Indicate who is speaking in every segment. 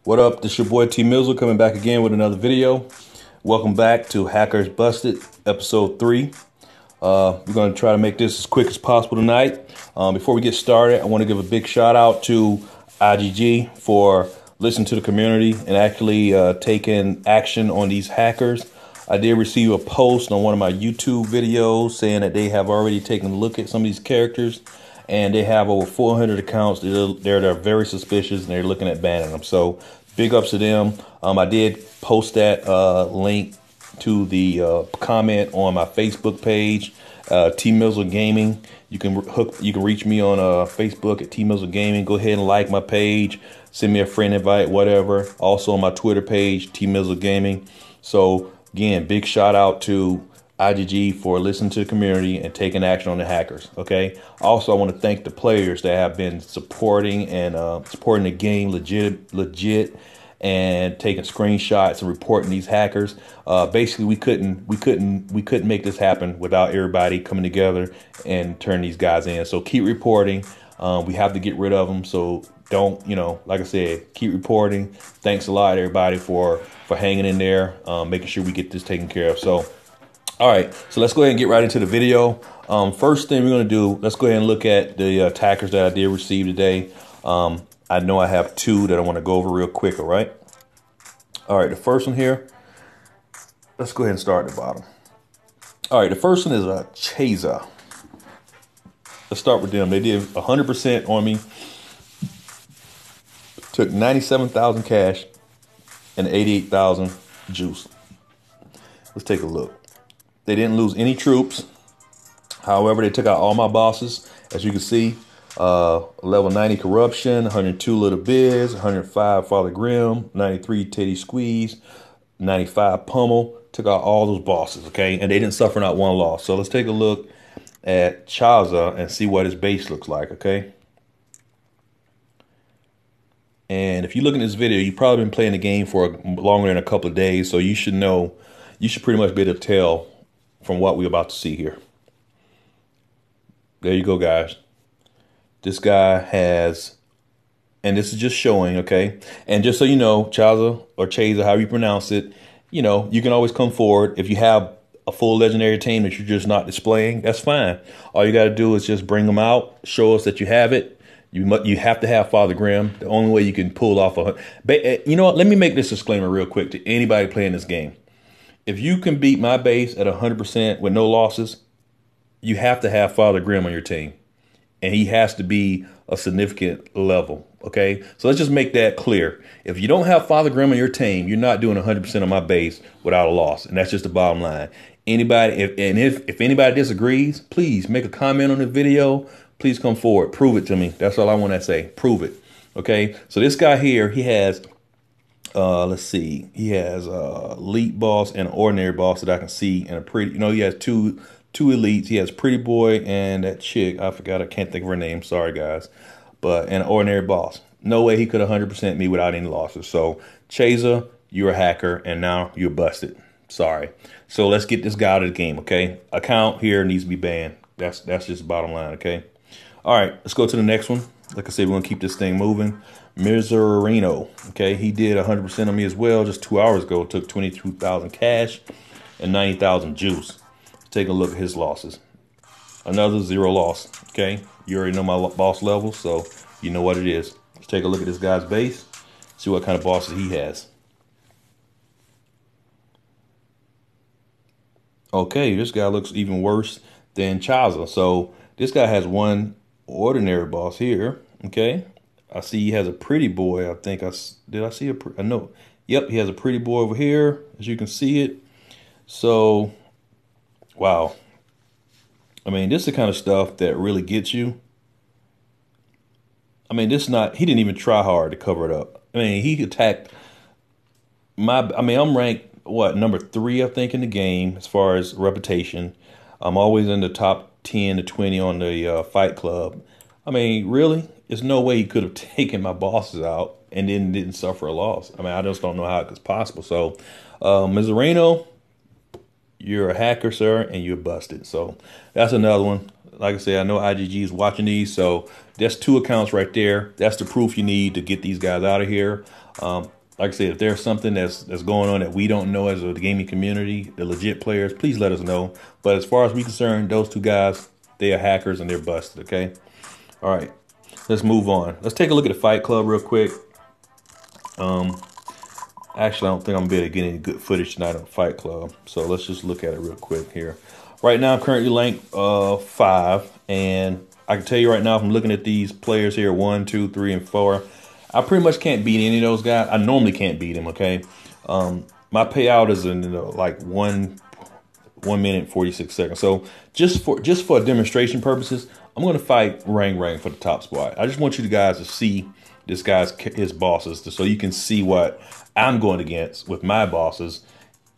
Speaker 1: What up? This your boy T Mizzle coming back again with another video. Welcome back to Hackers Busted, episode 3. We're going to try to make this as quick as possible tonight. Before we get started, I want to give a big shout out to IGG for listening to the community and actually taking action on these hackers. I did receive a post on one of my YouTube videos saying that they have already taken a look at some of these characters and they have over 400 accounts. They're very suspicious and they're looking at banning them. So big ups to them. I did post that link to the comment on my Facebook page, T Mizzle Gaming. You can reach me on Facebook at T Mizzle Gaming. Go ahead and like my page, send me a friend invite, whatever. Also on my Twitter page, T Mizzle Gaming. So again, big shout out to IGG for listening to the community and taking action on the hackers. Okay. Also, I want to thank the players that have been supporting and supporting the game legit and taking screenshots and reporting these hackers. Basically, we couldn't make this happen without everybody coming together and turn these guys in. So keep reporting. We have to get rid of them. So don't, like I said, keep reporting. Thanks a lot, everybody, for hanging in there, making sure we get this taken care of. So, all right, so let's go ahead and get right into the video. First thing we're going to do, let's go ahead and look at the attackers that I did receive today. I know I have two that I want to go over real quick, all right? All right, the first one here, let's go ahead and start at the bottom. All right, the first one is a Chaser. Let's start with them. They did 100% on me. Took 97,000 cash and 88,000 juice. Let's take a look. They didn't lose any troops. However, they took out all my bosses, as you can see. Level 90 Corruption, 102 Little Biz, 105 Father Grimm, 93 Teddy Squeeze, 95 Pummel. Took out all those bosses, okay? And they didn't suffer not one loss. So let's take a look at Chaza and see what his base looks like, okay? And if you look at this video, you've probably been playing the game for longer than a couple of days, so you should know, you should pretty much be able to tell from what we're about to see here. There you go, guys. This guy has, and this is just showing, okay? And just so you know, Chaza or Chaser, however you pronounce it, you can always come forward. If you have a full legendary team that you're just not displaying, that's fine. All you got to do is just bring them out, show us that you have it. You have to have Father Grimm. The only way you can pull off you know what? Let me make this disclaimer real quick to anybody playing this game. If you can beat my base at 100% with no losses, you have to have Father Grimm on your team. And he has to be a significant level, okay? So let's just make that clear. If you don't have Father Grimm on your team, you're not doing 100% on my base without a loss. And that's just the bottom line. Anybody, if anybody disagrees, please make a comment on the video. Please come forward. Prove it to me. That's all I want to say. Prove it, okay? So this guy here, he has... let's see. He has elite boss and ordinary boss that I can see, and a pretty. He has two elites. He has Pretty Boy and that chick. I forgot. I can't think of her name. Sorry, guys. But an ordinary boss. No way he could 100% me without any losses. So Chaser, you're a hacker, and now you're busted. Sorry. So let's get this guy out of the game. Okay. Account here needs to be banned. That's just the bottom line. Okay. All right. Let's go to the next one. Like I said, we're gonna keep this thing moving. Mizzurino, okay, he did 100% on me as well. Just 2 hours ago, took 22,000 cash and 90,000 juice. Let's take a look at his losses. Another 0 loss. Okay, you already know my boss level, so you know what it is. Let's take a look at this guy's base. See what kind of bosses he has. Okay, this guy looks even worse than Chaza. So this guy has one ordinary boss here. Okay. I see he has a Pretty Boy. I think did I see I know. Yep, he has a Pretty Boy over here, as you can see it. So, wow. I mean, this is the kind of stuff that really gets you. I mean, he didn't even try hard to cover it up. I mean, he attacked I'm ranked, what, number 3, I think, in the game as far as reputation. I'm always in the top 10 to 20 on the Fight Club. I mean, really? There's no way he could have taken my bosses out and then didn't suffer a loss. I mean, I just don't know how it's possible. So, Mizzurino, you're a hacker, sir, and you're busted. So that's another one. Like I said, I know IGG is watching these, so that's 2 accounts right there. That's the proof you need to get these guys out of here. like I said, if there's something that's going on that we don't know as a gaming community, the legit players, please let us know. But as far as we're concerned, those two guys, they are hackers and they're busted, okay? All right, let's move on. Let's take a look at the Fight Club real quick. Actually, I don't think I'm gonna be able to get any good footage tonight on Fight Club. So let's just look at it real quick here. Right now, I'm currently ranked 5. And I can tell you right now, if I'm looking at these players here, 1, 2, 3, and 4, I pretty much can't beat any of those guys. I normally can't beat them, okay? My payout is in like 1 minute and 46 seconds. So just for demonstration purposes, I'm gonna fight Rang for the top spot. I just want you guys to see this guy's his bosses, so you can see what I'm going against with my bosses.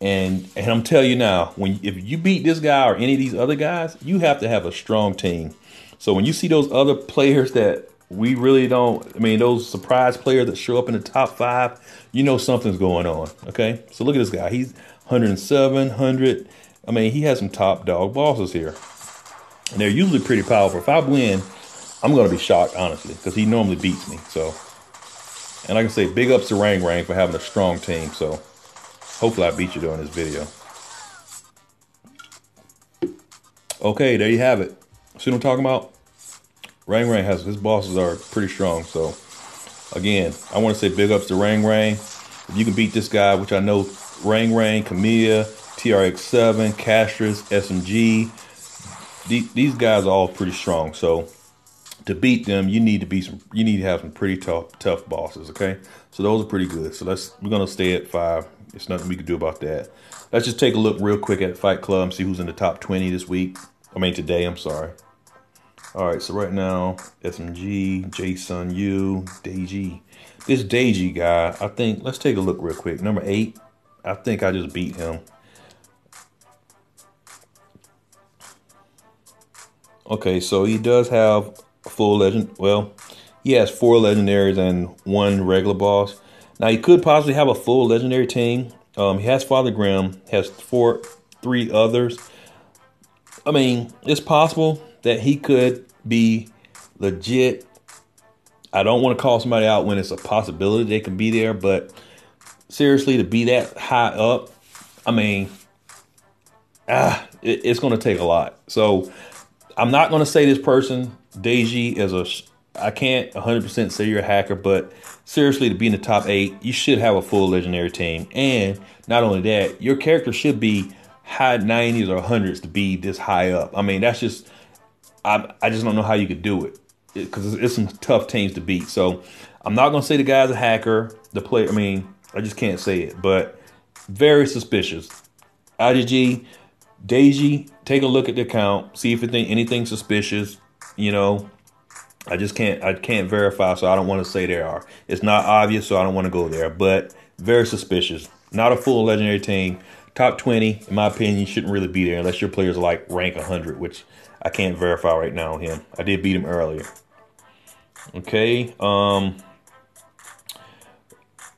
Speaker 1: And I'm telling you now, if you beat this guy or any of these other guys, you have to have a strong team. So when you see those other players that we really don't, I mean, those surprise players that show up in the top 5, you know something's going on, okay? So look at this guy. He's 107, 100. I mean, he has some top dog bosses here. And they're usually pretty powerful. If I win, I'm going to be shocked, honestly, because he normally beats me. So, and like I say, big ups to Rang for having a strong team. So hopefully I beat you during this video. Okay, there you have it. See what I'm talking about? Rang has, his bosses are pretty strong. So again, I want to say big ups to Rang. If you can beat this guy, which I know Rang, Camilla, TRX7, Castris, SMG, these guys are all pretty strong. So to beat them, you need to have some pretty tough bosses, okay? So those are pretty good. So we're gonna stay at 5. There's nothing we can do about that. Let's just take a look real quick at Fight Club and see who's in the top 20 this week. I mean today, I'm sorry. All right, so right now, SMG, Jason Yu, Deji. This Deji guy, I think, let's take a look real quick. Number 8, I think I just beat him. Okay, so he does have a full legend. Well, he has 4 legendaries and 1 regular boss. Now, he could possibly have a full legendary team. He has Father Grimm, has 3 others. I mean, it's possible that he could be legit. I don't want to call somebody out when it's a possibility they can be there, but seriously, to be that high up, I mean, it's going to take a lot. So I'm not going to say this person, Deji, I can't 100% say you're a hacker, but seriously, to be in the top 8, you should have a full legendary team. And not only that, your character should be high 90s or 100s to be this high up. I mean, that's just, I just don't know how you could do it, because it's some tough teams to beat. So I'm not going to say the guy's a hacker, the player. I mean, I just can't say it, but very suspicious. IGG, Deji, take a look at the account, see if anything suspicious, you know. I can't verify, so I don't want to say there are. It's not obvious, so I don't want to go there, but very suspicious. Not a full legendary team. Top 20, in my opinion, you shouldn't really be there unless your players are like rank 100, which I can't verify right now on him. I did beat him earlier. Okay,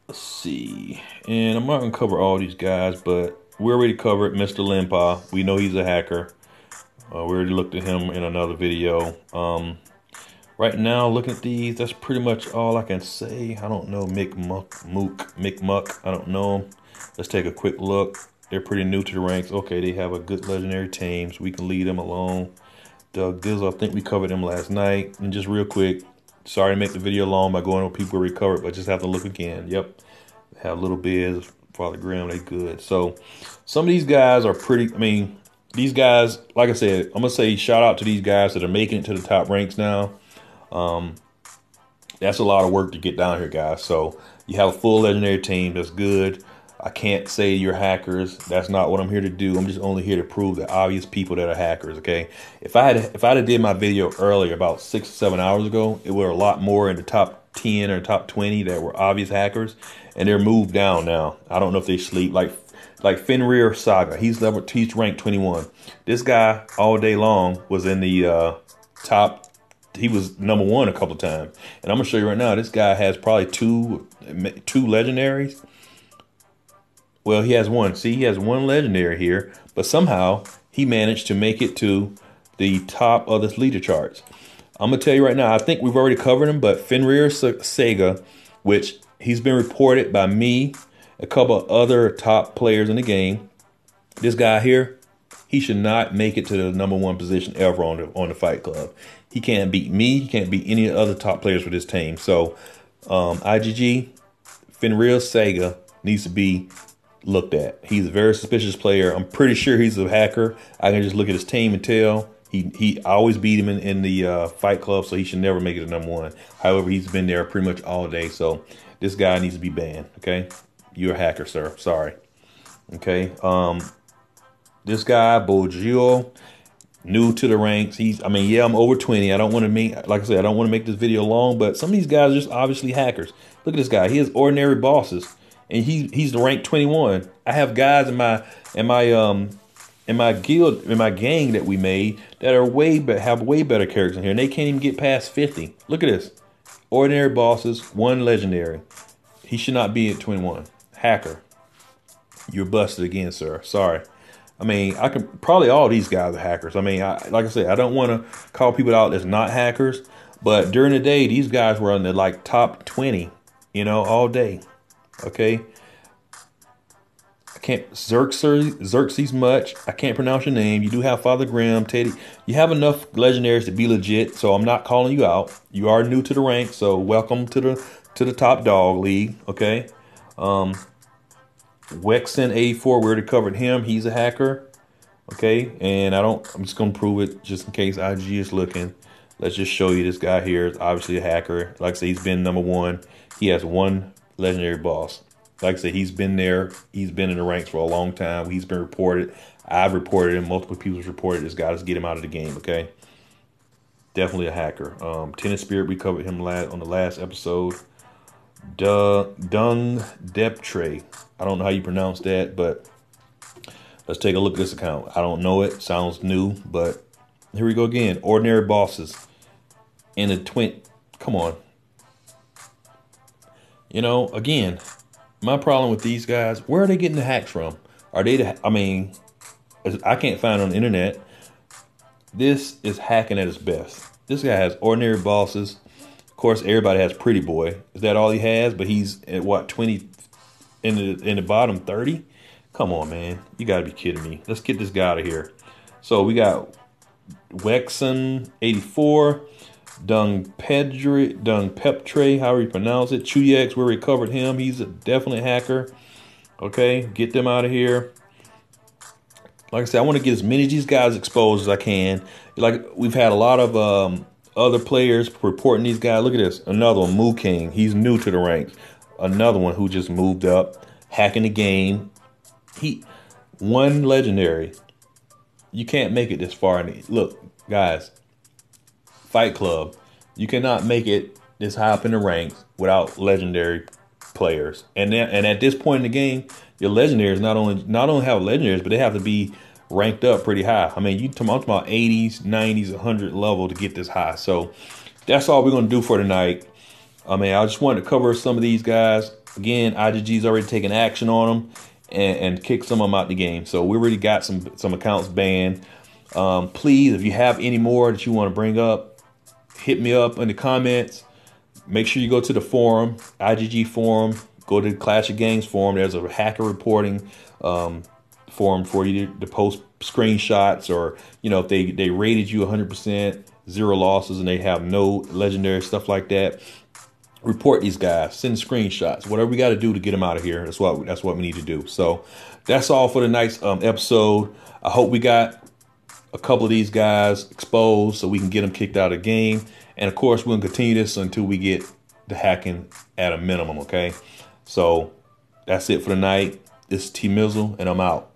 Speaker 1: let's see. And I'm not going to cover all these guys, but we already covered Mr. Limpa. We know he's a hacker. We already looked at him in another video. Right now, looking at these, that's pretty much all I can say. I don't know Mick Muck. I don't know him. Let's take a quick look. They're pretty new to the ranks. Okay, they have a good legendary team, so we can leave them alone. Doug Dizzle, I think we covered him last night. And just real quick, sorry to make the video long by going over people we recovered, but just have to look again. Yep, have Little Biz, Father Grimm, they good. So some of these guys are pretty, I mean, these guys, like I said, I'm going to say shout out to these guys that are making it to the top ranks now. That's a lot of work to get down here, guys. So you have a full legendary team. That's good. I can't say you're hackers. That's not what I'm here to do. I'm just only here to prove the obvious people that are hackers. Okay. If I'd have did my video earlier, about 6 or 7 hours ago, it were a lot more in the top 10 or top 20 that were obvious hackers, and they're moved down now. I don't know if they sleep. Like Fenrir Saga, he's ranked 21. This guy all day long was in the top. He was number 1 a couple of times, and I'm gonna show you right now. This guy has probably two legendaries. Well, he has 1. See, he has 1 legendary here, but somehow he managed to make it to the top of this leader charts. I'm gonna tell you right now. I think we've already covered him, but Fenrir Saga, which He's been reported by me, a couple of other top players in the game. This guy here, he should not make it to the #1 position ever on the Fight Club. He can't beat me. He can't beat any other top players for this team. So IGG, Fenrir Sega needs to be looked at. He's a very suspicious player. I'm pretty sure he's a hacker. I can just look at his team and tell. I always beat him in the Fight Club, so he should never make it to #1. However, he's been there pretty much all day. So this guy needs to be banned, okay? You're a hacker, sir. Sorry. Okay. This guy, Bojo, new to the ranks. I'm over 20. I don't want to like I said, I don't want to make this video long, but some of these guys are just obviously hackers. Look at this guy. He has ordinary bosses, and he's the rank 21. I have guys in my guild, in my gang that we made that are have way better characters in here, and they can't even get past 50. Look at this. Ordinary bosses, 1 legendary. He should not be at 21. Hacker. You're busted again, sir. Sorry. I can probably all these guys are hackers. Like I said, I don't want to call people out that's not hackers, but during the day, these guys were on the like top 20, all day. Okay. I can't Xerxes much. I can't pronounce your name. You do have Father Grimm, Teddy. You have enough legendaries to be legit, so I'm not calling you out. You are new to the rank, so welcome to the top dog league. Okay. Wexen84, we already covered him. He's a hacker. Okay, and I'm just gonna prove it just in case IG is looking. Let's just show you this guy here is obviously a hacker. Like I said, he's been #1. He has 1 legendary boss. Like I said, he's been there. He's been in the ranks for a long time. He's been reported. I've reported him. Multiple people's reported this guy. Let's get him out of the game, okay? Definitely a hacker. Tennis Spirit, we covered him on the last episode. Dung Deptre. I don't know how you pronounce that, but let's take a look at this account. I don't know it. Sounds new, but here we go again. Ordinary bosses in the Come on. Again, my problem with these guys, where are they getting the hacks from? Are they I can't find it on the internet. This is hacking at its best. This guy has ordinary bosses. Of course, everybody has Pretty Boy. Is that all he has? But he's at what, 20 in the bottom 30? Come on, man. You got to be kidding me. Let's get this guy out of here. So we got Wexen84, Dung Peptre, however you pronounce it. Chuyex, we recovered him. He's definitely a hacker. Okay, get them out of here. Like I said, I want to get as many of these guys exposed as I can. Like, we've had a lot of other players reporting these guys. Look at this. Another one, Moo King. He's new to the ranks. Another one who just moved up, hacking the game. One legendary. You can't make it this far. Look, guys, Fight Club, you cannot make it this high up in the ranks without legendary players. And at this point in the game, your legendaries not only have legendaries, but they have to be ranked up pretty high. I'm talking about 80s, 90s, 100 level to get this high. So that's all we're going to do for tonight. I just wanted to cover some of these guys. Again, IGG's already taken action on them and kicked some of them out the game. So we already got some accounts banned. Please, if you have any more that you want to bring up, hit me up in the comments. Make sure you go to the forum, IGG forum. Go to the Clash of Gangs forum. There's a hacker reporting forum for you to post screenshots, or if they rated you 100%, 0 losses, and they have no legendary stuff like that. Report these guys. Send screenshots. Whatever we got to do to get them out of here. That's what we need to do. So that's all for tonight's episode. I hope we got a couple of these guys exposed so we can get them kicked out of the game. And of course, we'll continue this until we get the hacking at a minimum. Okay. So that's it for tonight. This is T Mizzle, and I'm out.